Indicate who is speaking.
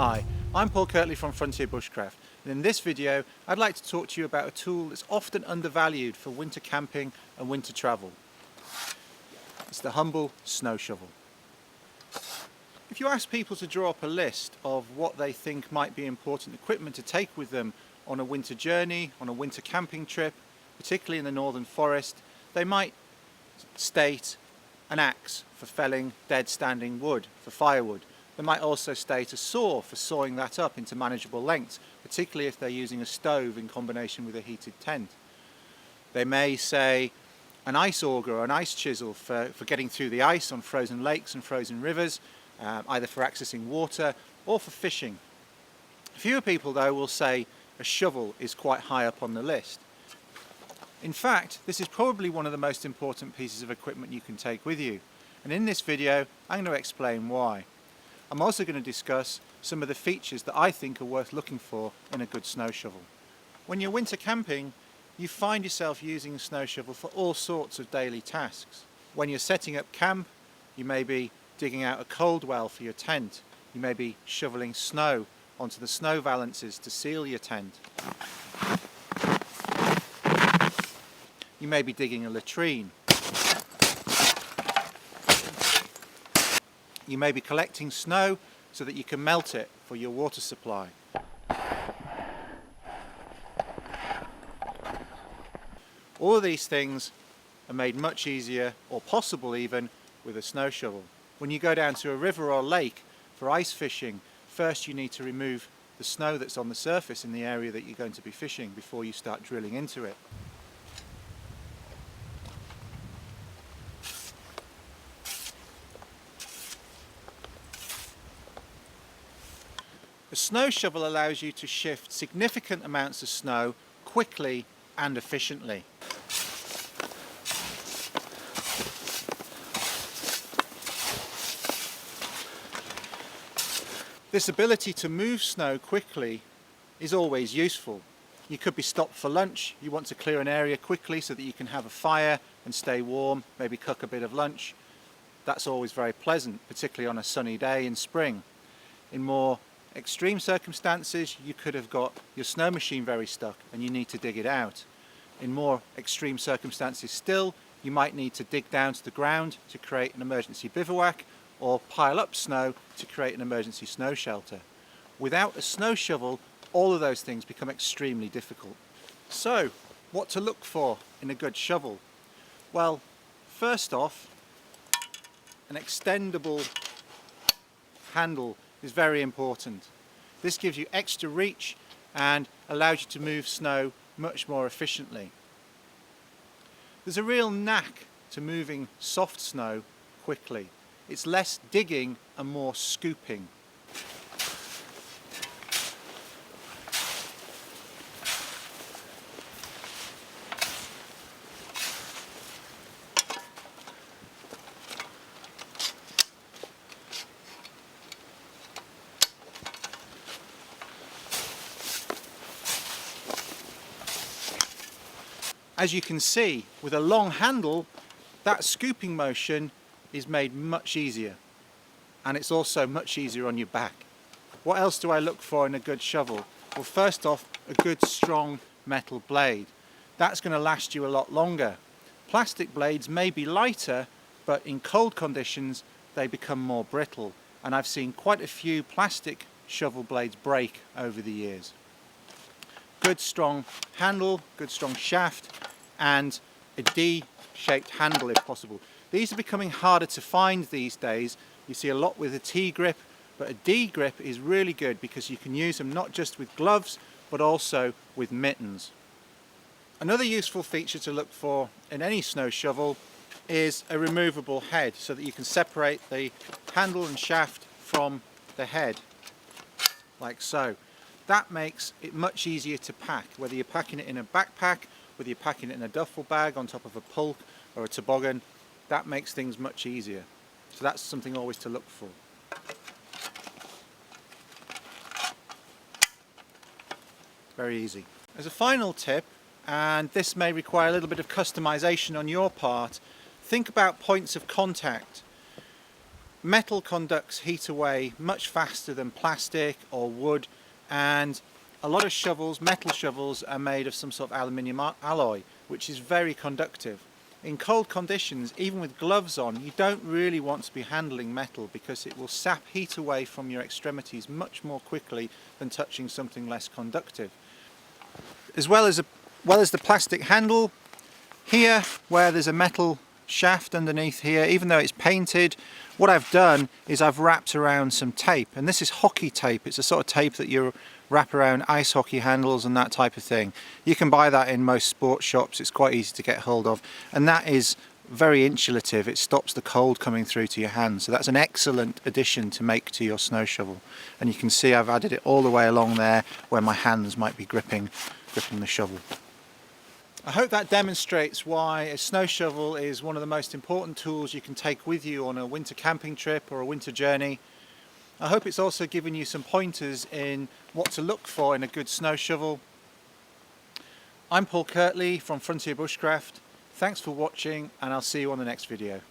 Speaker 1: Hi, I'm Paul Kirtley from Frontier Bushcraft, and in this video I'd like to talk to you about a tool that's often undervalued for winter camping and winter travel. It's the humble snow shovel. If you ask people to draw up a list of what they think might be important equipment to take with them on a winter journey, on a winter camping trip, particularly in the northern forest, they might state an axe for felling dead standing wood, for firewood. They might also state a saw for sawing that up into manageable lengths, particularly if they're using a stove in combination with a heated tent. They may say an ice auger or an ice chisel for getting through the ice on frozen lakes and frozen rivers, either for accessing water or for fishing. Fewer people though will say a shovel is quite high up on the list. In fact, this is probably one of the most important pieces of equipment you can take with you, and in this video I'm going to explain why. I'm also going to discuss some of the features that I think are worth looking for in a good snow shovel. When you're winter camping, you find yourself using a snow shovel for all sorts of daily tasks. When you're setting up camp, you may be digging out a cold well for your tent. You may be shoveling snow onto the snow valances to seal your tent. You may be digging a latrine. You may be collecting snow so that you can melt it for your water supply. All of these things are made much easier, or possible even, with a snow shovel. When you go down to a river or lake for ice fishing, first you need to remove the snow that's on the surface in the area that you're going to be fishing before you start drilling into it. A snow shovel allows you to shift significant amounts of snow quickly and efficiently. This ability to move snow quickly is always useful. You could be stopped for lunch, you want to clear an area quickly so that you can have a fire and stay warm, maybe cook a bit of lunch. That's always very pleasant, particularly on a sunny day in spring. In more extreme circumstances, you could have got your snow machine very stuck and you need to dig it out. In more extreme circumstances still, you might need to dig down to the ground to create an emergency bivouac or pile up snow to create an emergency snow shelter. Without a snow shovel, all of those things become extremely difficult. So, what to look for in a good shovel? Well, first off, an extendable handle is very important. This gives you extra reach and allows you to move snow much more efficiently. There's a real knack to moving soft snow quickly. It's less digging and more scooping. As you can see, with a long handle, that scooping motion is made much easier, and it's also much easier on your back. What else do I look for in a good shovel? Well, first off, a good strong metal blade. That's going to last you a lot longer. Plastic blades may be lighter, but in cold conditions they become more brittle, and I've seen quite a few plastic shovel blades break over the years. Good strong handle, good strong shaft, and a D-shaped handle if possible. These are becoming harder to find these days. You see a lot with a T grip, but a D grip is really good because you can use them not just with gloves but also with mittens. Another useful feature to look for in any snow shovel is a removable head so that you can separate the handle and shaft from the head, like so. That makes it much easier to pack, whether you're packing it in a backpack, whether you're packing it in a duffel bag on top of a pulk or a toboggan. That makes things much easier. So that's something always to look for. Very easy. As a final tip, and this may require a little bit of customization on your part, think about points of contact. Metal conducts heat away much faster than plastic or wood, and a lot of shovels, metal shovels, are made of some sort of aluminium alloy, which is very conductive. In cold conditions, even with gloves on, you don't really want to be handling metal because it will sap heat away from your extremities much more quickly than touching something less conductive. As well as the plastic handle, here where there's a metal shaft underneath here, even though it's painted, what I've done is I've wrapped around some tape, and this is hockey tape. It's a sort of tape that you wrap around ice hockey handles and that type of thing. You can buy that in most sports shops. It's quite easy to get hold of, and that is very insulative. It stops the cold coming through to your hands, so that's an excellent addition to make to your snow shovel. And you can see I've added it all the way along there where my hands might be gripping the shovel. I hope that demonstrates why a snow shovel is one of the most important tools you can take with you on a winter camping trip or a winter journey. I hope it's also given you some pointers in what to look for in a good snow shovel. I'm Paul Kirtley from Frontier Bushcraft. Thanks for watching, and I'll see you on the next video.